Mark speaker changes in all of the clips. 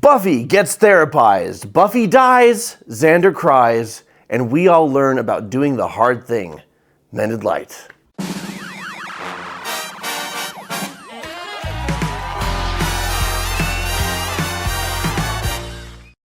Speaker 1: Buffy gets therapized. Buffy dies, Xander cries, and we all learn about doing the hard thing. Mended light.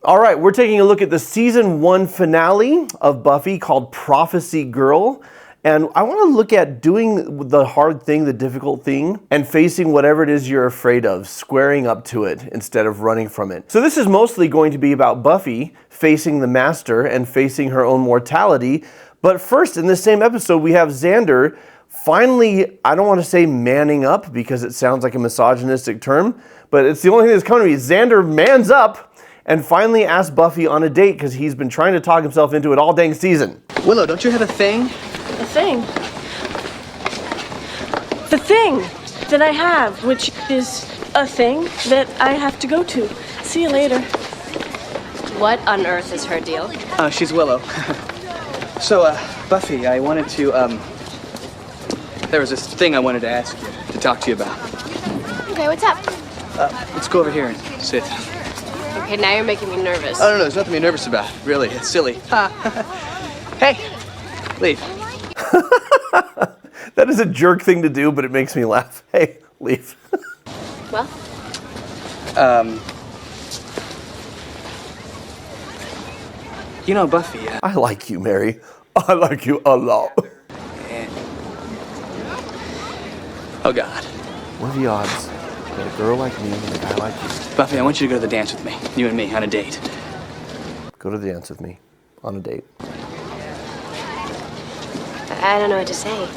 Speaker 1: All right, we're taking a look at the season 1 finale of Buffy called Prophecy Girl. And I want to look at doing the hard thing, the difficult thing, and facing whatever it is you're afraid of, squaring up to it instead of running from it. So this is mostly going to be about Buffy facing the Master and facing her own mortality. But first, in this same episode, we have Xander finally, I don't want to say manning up because it sounds like a misogynistic term, but it's the only thing that's coming to me. Xander mans up and finally asks Buffy on a date because he's been trying to talk himself into it all dang season.
Speaker 2: Willow, don't you have a thing?
Speaker 3: A thing? The thing that I have, which is a thing that I have to go to. See you later.
Speaker 4: What on earth is her deal?
Speaker 2: She's Willow. So, Buffy, I wanted to, there was this thing I wanted to ask you, to talk to you about.
Speaker 4: Okay, what's up?
Speaker 2: Let's go over here and sit.
Speaker 4: Okay, now you're making me nervous.
Speaker 2: Oh, no, there's nothing to be nervous about. Really, it's silly. Hey, leave.
Speaker 1: That is a jerk thing to do, but it makes me laugh. Hey, leave.
Speaker 4: Well?
Speaker 2: You know, Buffy,
Speaker 1: I like you, Mary. I like you a lot.
Speaker 2: Oh, God.
Speaker 1: What are the odds that a girl like me and a guy like you...
Speaker 2: Buffy, I want you to go to the dance with me. You and me, on a date.
Speaker 1: Go to the dance with me. On a date.
Speaker 4: I don't know what to say.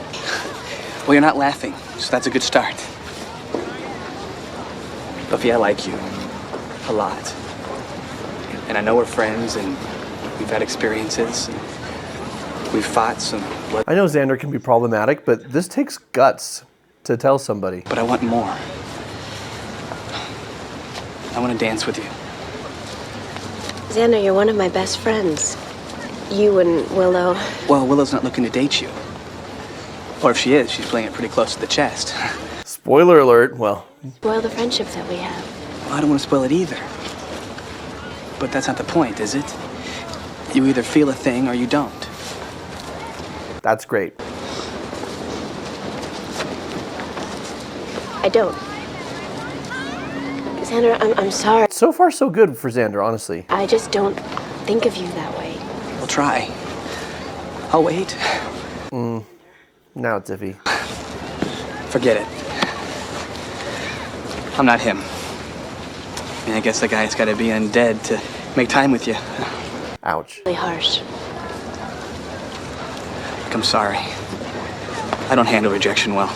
Speaker 2: Well, you're not laughing, so that's a good start. Buffy, I like you. A lot. And I know we're friends, and we've had experiences, and we've fought some...
Speaker 1: I know Xander can be problematic, but this takes guts to tell somebody.
Speaker 2: But I want more. I want to dance with you.
Speaker 4: Xander, you're one of my best friends. You and Willow.
Speaker 2: Well, Willow's not looking to date you. Or if she is, she's playing it pretty close to the chest.
Speaker 1: Spoiler alert, well...
Speaker 4: Spoil the friendship that we have.
Speaker 2: Well, I don't want to spoil it either. But that's not the point, is it? You either feel a thing or you don't.
Speaker 1: That's great.
Speaker 4: I don't. Xander, I'm sorry.
Speaker 1: So far, so good for Xander, honestly.
Speaker 4: I just don't think of you that way.
Speaker 2: We'll try. I'll wait.
Speaker 1: Now it's iffy.
Speaker 2: Forget it. I'm not him. I mean, I guess the guy's got to be undead to make time with you.
Speaker 1: Ouch.
Speaker 4: Really harsh.
Speaker 2: Look, I'm sorry. I don't handle rejection well.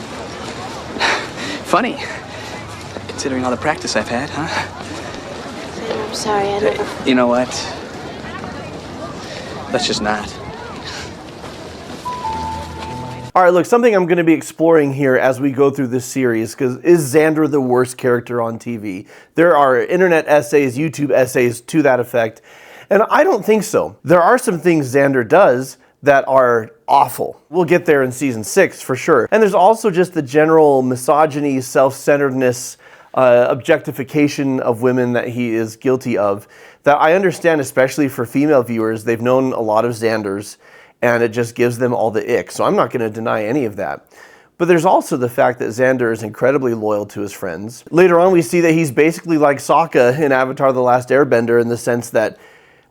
Speaker 2: Funny, considering all the practice I've had, huh?
Speaker 4: Xander, I'm sorry, I never...
Speaker 2: You know what? Let's just not.
Speaker 1: All right, look, something I'm going to be exploring here as we go through this series, because is Xander the worst character on TV? There are internet essays, YouTube essays to that effect, and I don't think so. There are some things Xander does that are awful. We'll get there in season 6 for sure. And there's also just the general misogyny, self-centeredness, objectification of women that he is guilty of that I understand, especially for female viewers. They've known a lot of Xanders, and it just gives them all the ick. So I'm not going to deny any of that. But there's also the fact that Xander is incredibly loyal to his friends. Later on, we see that he's basically like Sokka in Avatar: The Last Airbender in the sense that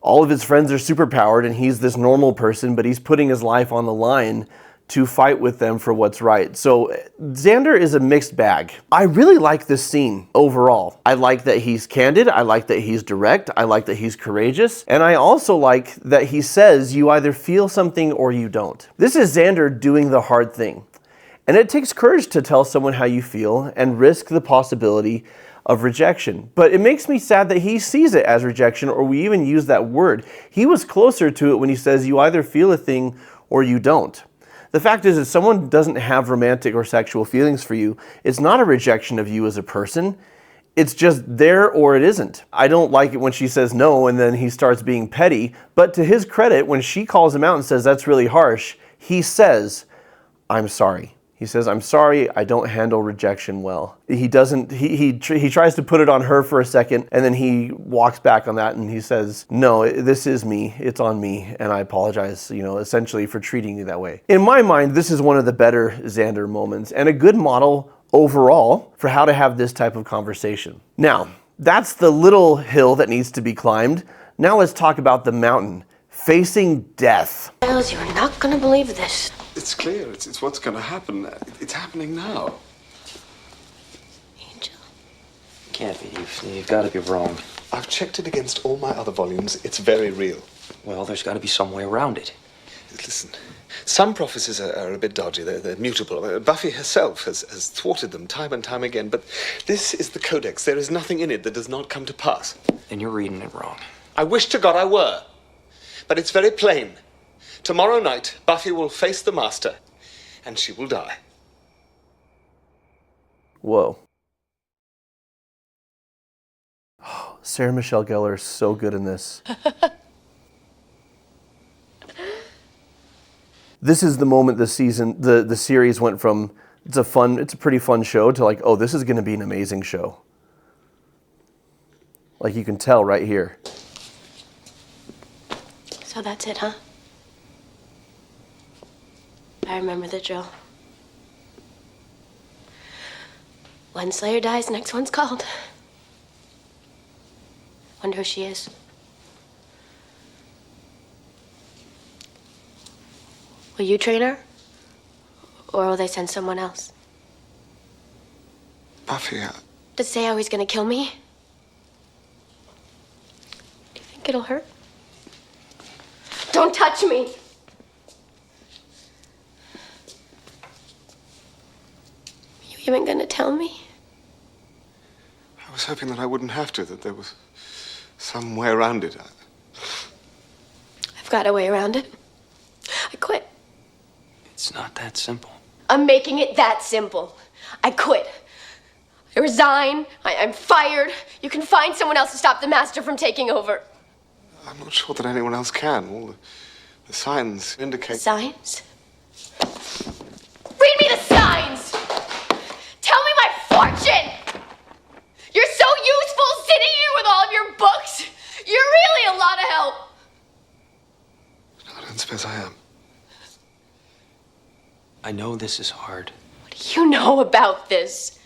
Speaker 1: all of his friends are superpowered and he's this normal person, but he's putting his life on the line to fight with them for what's right. So Xander is a mixed bag. I really like this scene overall. I like that he's candid. I like that he's direct. I like that he's courageous. And I also like that he says you either feel something or you don't. This is Xander doing the hard thing. And it takes courage to tell someone how you feel and risk the possibility of rejection. But it makes me sad that he sees it as rejection, or we even use that word. He was closer to it when he says you either feel a thing or you don't. The fact is, if someone doesn't have romantic or sexual feelings for you, it's not a rejection of you as a person. It's just there or it isn't. I don't like it when she says no and then he starts being petty, but to his credit, when she calls him out and says that's really harsh, he says, I'm sorry. He says, "I'm sorry, I don't handle rejection well." He doesn't, he tries to put it on her for a second, and then he walks back on that and he says, "No, this is me, it's on me, and I apologize, essentially for treating you that way." In my mind, this is one of the better Xander moments, and a good model overall for how to have this type of conversation. Now, that's the little hill that needs to be climbed. Now let's talk about the mountain, facing death.
Speaker 4: Giles, you're not gonna believe this.
Speaker 5: It's clear. It's what's going to happen. It's happening now.
Speaker 4: Angel.
Speaker 2: Can't be. You've got to be wrong.
Speaker 5: I've checked it against all my other volumes. It's very real.
Speaker 2: Well, there's got to be some way around it.
Speaker 5: Listen, some prophecies are a bit dodgy. They're mutable. Buffy herself has thwarted them time and time again. But this is the Codex. There is nothing in it that does not come to pass.
Speaker 2: And you're reading it wrong.
Speaker 5: I wish to God I were. But it's very plain. Tomorrow night, Buffy will face the Master, and she will die.
Speaker 1: Whoa. Oh, Sarah Michelle Gellar is so good in this. This is the moment the series went from, it's a pretty fun show, to like, oh, this is going to be an amazing show. Like you can tell right here.
Speaker 4: So that's it, huh? I remember the drill. One Slayer dies, next one's called. Wonder who she is. Will you train her? Or will they send someone else?
Speaker 5: Buffy,
Speaker 4: To say how he's gonna kill me? Do you think it'll hurt? Don't touch me! You even gonna tell me?
Speaker 5: I was hoping that I wouldn't have to, that there was some way around it.
Speaker 4: I've got a way around it. I quit.
Speaker 2: It's not that simple.
Speaker 4: I'm making it that simple. I quit. I resign. I'm fired. You can find someone else to stop the Master from taking over.
Speaker 5: I'm not sure that anyone else can. All the signs indicate...
Speaker 4: Signs? Read me the signs! Tell me my fortune! You're so useful sitting here with all of your books! You're really a lot of help!
Speaker 5: No, I don't suppose I am.
Speaker 2: I know this is hard.
Speaker 4: What do you know about this?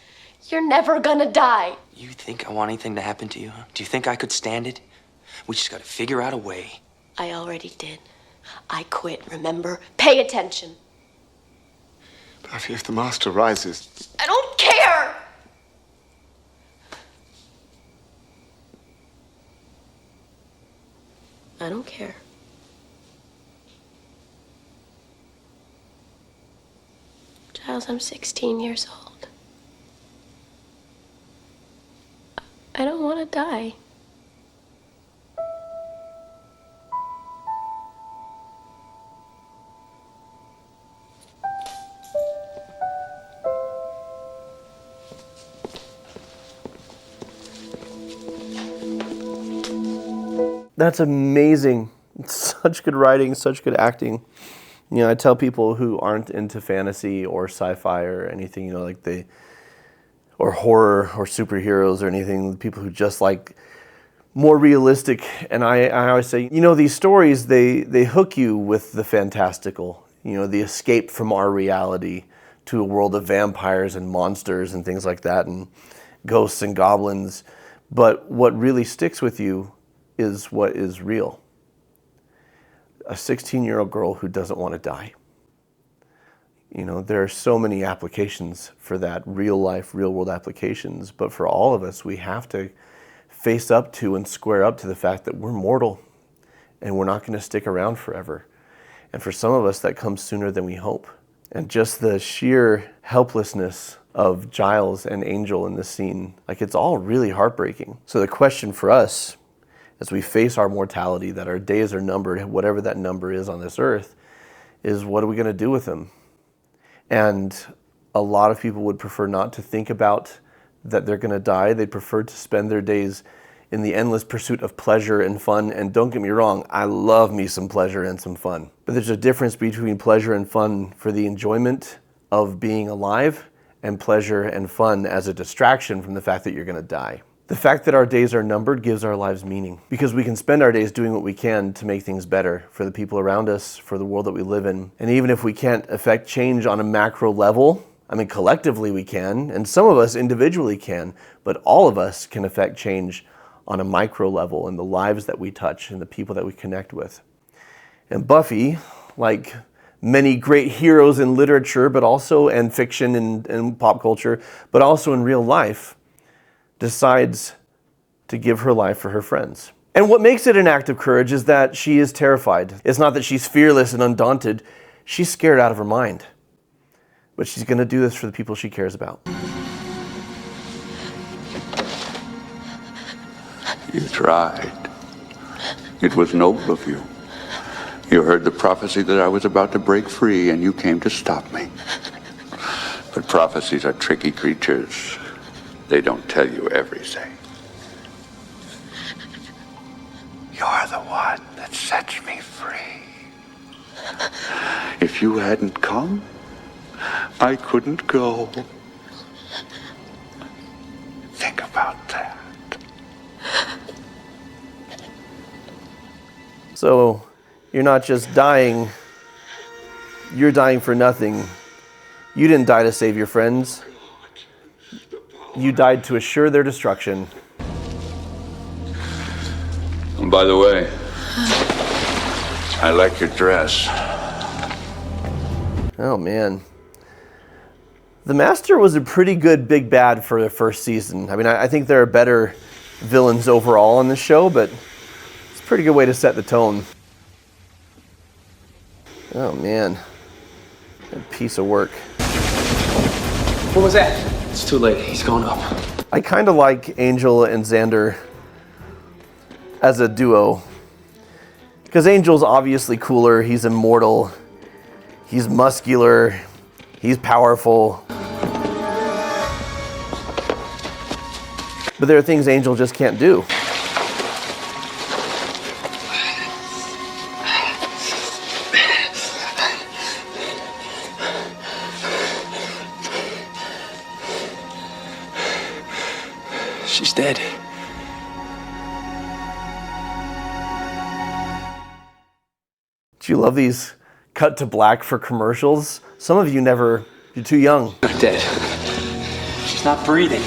Speaker 4: You're never gonna die.
Speaker 2: You think I want anything to happen to you? Huh? Do you think I could stand it? We just gotta figure out a way.
Speaker 4: I already did. I quit, remember? Pay attention.
Speaker 5: Buffy, if the Master rises...
Speaker 4: I don't care! I don't care. Giles, I'm 16 years old. I don't want to die.
Speaker 1: That's amazing. Such good writing, such good acting. I tell people who aren't into fantasy or sci-fi or anything, or horror or superheroes or anything, people who just like more realistic. And I always say, these stories, they hook you with the fantastical, the escape from our reality to a world of vampires and monsters and things like that, and ghosts and goblins. But what really sticks with you is what is real. A 16-year-old girl who doesn't want to die. There are so many applications for that, real life, real world applications, but for all of us, we have to face up to and square up to the fact that we're mortal and we're not going to stick around forever. And for some of us, that comes sooner than we hope. And just the sheer helplessness of Giles and Angel in this scene, it's all really heartbreaking. So the question for us, as we face our mortality, that our days are numbered, whatever that number is on this earth, is what are we going to do with them? And a lot of people would prefer not to think about that they're going to die. They prefer to spend their days in the endless pursuit of pleasure and fun. And don't get me wrong, I love me some pleasure and some fun. But there's a difference between pleasure and fun for the enjoyment of being alive and pleasure and fun as a distraction from the fact that you're going to die. The fact that our days are numbered gives our lives meaning, because we can spend our days doing what we can to make things better for the people around us, for the world that we live in. And even if we can't affect change on a macro level, I mean, collectively we can, and some of us individually can, but all of us can affect change on a micro level in the lives that we touch and the people that we connect with. And Buffy, like many great heroes in literature, but also in fiction and pop culture, but also in real life, decides to give her life for her friends. And what makes it an act of courage is that she is terrified. It's not that she's fearless and undaunted. She's scared out of her mind. But she's going to do this for the people she cares about.
Speaker 6: You tried. It was noble of you. You heard the prophecy that I was about to break free, and you came to stop me. But prophecies are tricky creatures. They don't tell you everything. You're the one that sets me free. If you hadn't come, I couldn't go. Think about that.
Speaker 1: So you're not just dying, you're dying for nothing. You didn't die to save your friends. You died to assure their destruction.
Speaker 6: And by the way, I like your dress.
Speaker 1: Oh man. The Master was a pretty good big bad for the first season. I mean, I think there are better villains overall on this show, but it's a pretty good way to set the tone. Oh man. A piece of work.
Speaker 2: What was that? It's too late. He's going up.
Speaker 1: I kind of like Angel and Xander as a duo. Because Angel's obviously cooler. He's immortal. He's muscular. He's powerful. But there are things Angel just can't do.
Speaker 2: She's dead.
Speaker 1: Do you love these cut to black for commercials? Some of you never, you're too young.
Speaker 2: Not dead. She's not breathing.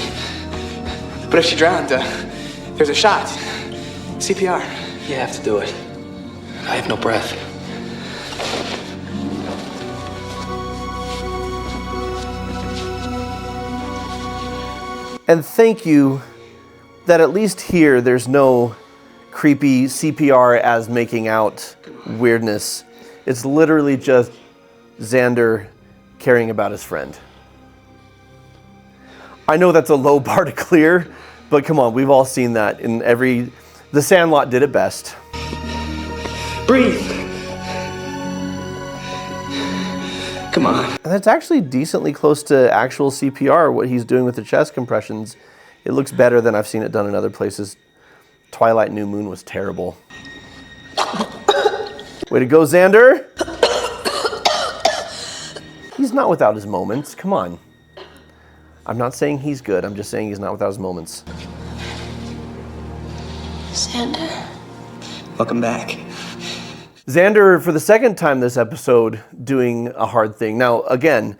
Speaker 2: But if she drowned, there's a shot. CPR. You have to do it. I have no breath.
Speaker 1: And thank you that at least here there's no creepy CPR as making out weirdness. It's literally just Xander caring about his friend. I know that's a low bar to clear, but come on, we've all seen that in every... The Sandlot did it best.
Speaker 2: Breathe. Come on.
Speaker 1: And that's actually decently close to actual CPR, what he's doing with the chest compressions. It looks better than I've seen it done in other places. Twilight New Moon was terrible. Way to go, Xander! He's not without his moments, come on. I'm not saying he's good, I'm just saying he's not without his moments.
Speaker 3: Xander?
Speaker 2: Welcome back.
Speaker 1: Xander, for the second time this episode, doing a hard thing. Now, again,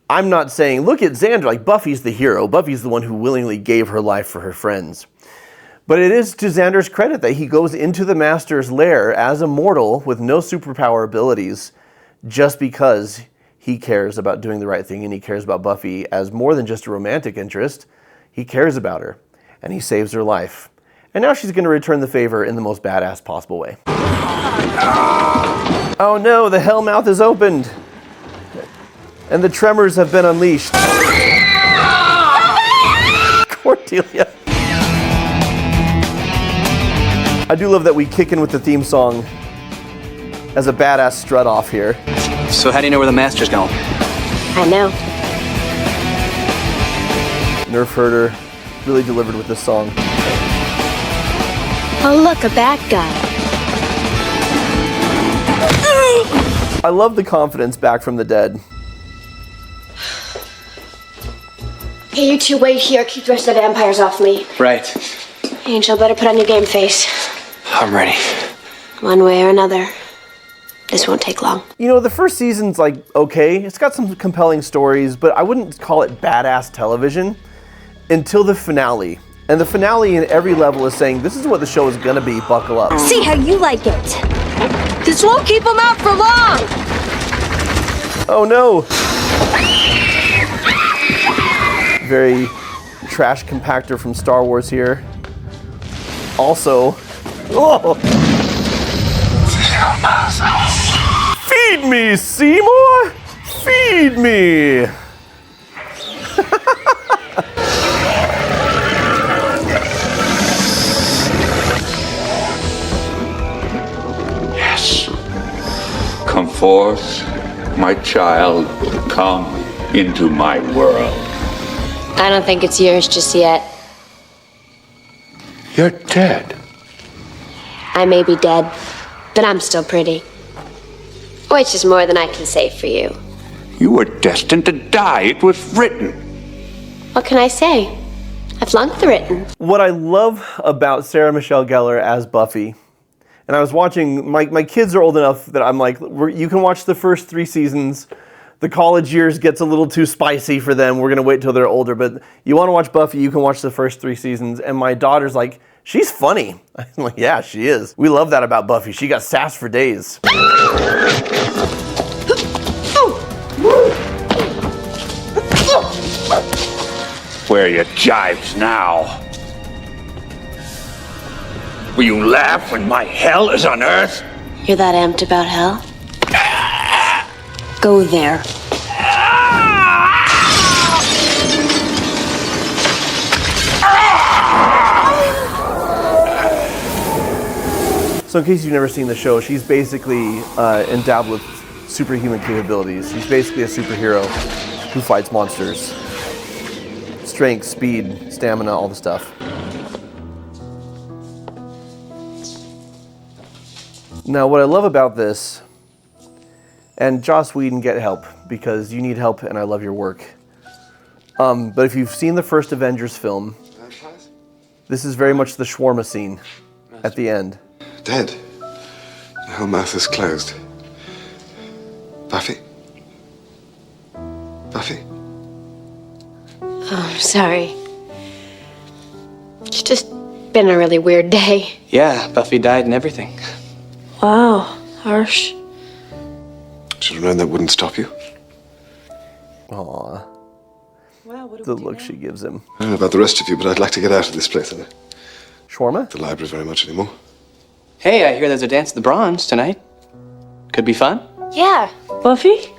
Speaker 1: I'm not saying, look at Xander, like Buffy's the hero. Buffy's the one who willingly gave her life for her friends. But it is to Xander's credit that he goes into the Master's lair as a mortal with no superpower abilities just because he cares about doing the right thing and he cares about Buffy as more than just a romantic interest. He cares about her and he saves her life. And now she's going to return the favor in the most badass possible way. Oh no, the Hellmouth is opened. And the tremors have been unleashed. Cordelia. I do love that we kick in with the theme song as a badass strut off here.
Speaker 2: So how do you know where the Master's going?
Speaker 3: I know.
Speaker 1: Nerf Herder really delivered with this song.
Speaker 3: Oh, look, a bad guy.
Speaker 1: I love the confidence back from the dead.
Speaker 7: Hey, you two wait here. Keep the rest of the vampires off me.
Speaker 2: Right.
Speaker 7: Angel, better put on your game face.
Speaker 2: I'm ready.
Speaker 7: One way or another. This won't take long.
Speaker 1: You know, the first season's like okay. It's got some compelling stories, but I wouldn't call it badass television until the finale. And the finale in every level is saying, this is what the show is gonna be, buckle up.
Speaker 8: See how you like it. This won't keep them out for long.
Speaker 1: Oh no. Very trash compactor from Star Wars here. Also, oh. Feed me, Seymour! Feed me!
Speaker 6: Yes. Come forth, my child. Come into my world.
Speaker 7: I don't think it's yours just yet.
Speaker 6: You're dead.
Speaker 7: I may be dead, but I'm still pretty. Which is more than I can say for you.
Speaker 6: You were destined to die. It was written.
Speaker 7: What can I say? I've flunked the written.
Speaker 1: What I love about Sarah Michelle Gellar as Buffy, and I was watching, my kids are old enough that I'm like, you can watch the first 3 seasons. The college years gets a little too spicy for them. We're going to wait till they're older. But you want to watch Buffy, you can watch the first 3 seasons. And my daughter's like, she's funny. I'm like, yeah, she is. We love that about Buffy. She got sass for days.
Speaker 6: Where are your jibes now? Will you laugh when my hell is on earth?
Speaker 7: You're that amped about hell? Go there.
Speaker 1: So in case you've never seen the show, she's basically endowed with superhuman capabilities. She's basically a superhero who fights monsters. Strength, speed, stamina, all the stuff. Now, what I love about this, and Joss Whedon, get help, because you need help and I love your work. But if you've seen the first Avengers film, this is very much the shawarma scene at the end.
Speaker 5: Dead. The whole mouth is closed. Buffy? Buffy?
Speaker 7: Oh, I'm sorry. It's just been a really weird day.
Speaker 2: Yeah, Buffy died and everything.
Speaker 3: Wow, harsh.
Speaker 5: Should have known that wouldn't stop you.
Speaker 1: Aw.
Speaker 3: Wow, what do
Speaker 1: The
Speaker 3: we do
Speaker 1: look
Speaker 3: now?
Speaker 1: she gives him.
Speaker 5: I don't know about the rest of you, but I'd like to get out of this place. I don't
Speaker 1: Shawarma?
Speaker 5: the library very much anymore.
Speaker 2: Hey, I hear there's a dance at the Bronze tonight. Could be fun.
Speaker 7: Yeah,
Speaker 3: Buffy?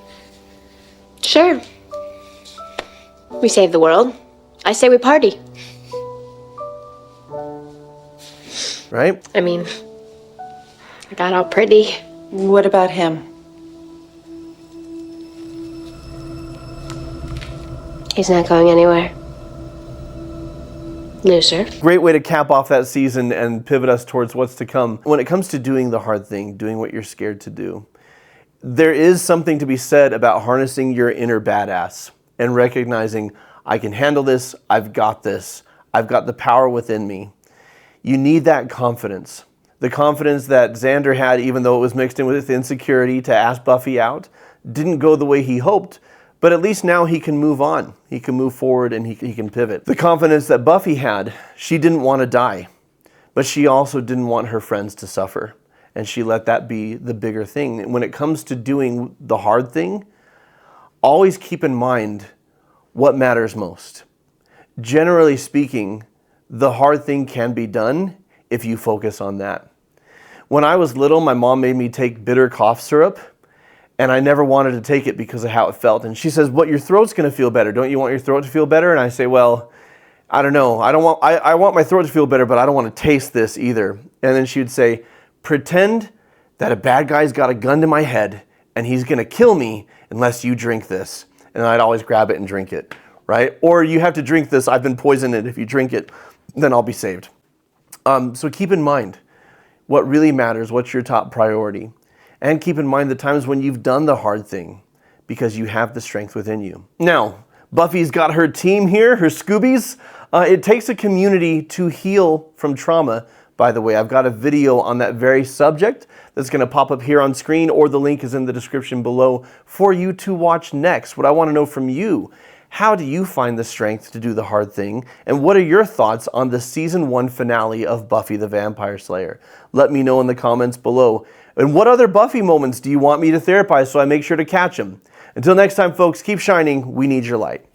Speaker 7: sure. We save the world. I say we party.
Speaker 1: Right?
Speaker 7: I mean, I got all pretty.
Speaker 9: What about him?
Speaker 7: He's not going anywhere. Loser.
Speaker 1: Great way to cap off that season and pivot us towards what's to come. When it comes to doing the hard thing, doing what you're scared to do, there is something to be said about harnessing your inner badass and recognizing, I can handle this, I've got this, I've got the power within me. You need that confidence. The confidence that Xander had, even though it was mixed in with insecurity to ask Buffy out, didn't go the way he hoped, but at least now he can move on. He can move forward and he can pivot. The confidence that Buffy had, she didn't want to die, but she also didn't want her friends to suffer. And she let that be the bigger thing. When it comes to doing the hard thing, always keep in mind what matters most. Generally speaking, the hard thing can be done if you focus on that. When I was little, my mom made me take bitter cough syrup, and I never wanted to take it because of how it felt. And she says, "What, your throat's gonna feel better. Don't you want your throat to feel better?" And I say, "Well, I don't know. I want my throat to feel better, but I don't want to taste this either." And then she would say, "Pretend that a bad guy's got a gun to my head and he's gonna kill me unless you drink this." And I'd always grab it and drink it, right? Or, "You have to drink this, I've been poisoned, if you drink it, then I'll be saved." So keep in mind what really matters, what's your top priority. And keep in mind the times when you've done the hard thing because you have the strength within you. Now, Buffy's got her team here, her Scoobies. It takes a community to heal from trauma. By the way, I've got a video on that very subject that's going to pop up here on screen, or the link is in the description below for you to watch next. What I want to know from you, how do you find the strength to do the hard thing? And what are your thoughts on the season 1 finale of Buffy the Vampire Slayer? Let me know in the comments below. And what other Buffy moments do you want me to therapize so I make sure to catch them? Until next time, folks, keep shining. We need your light.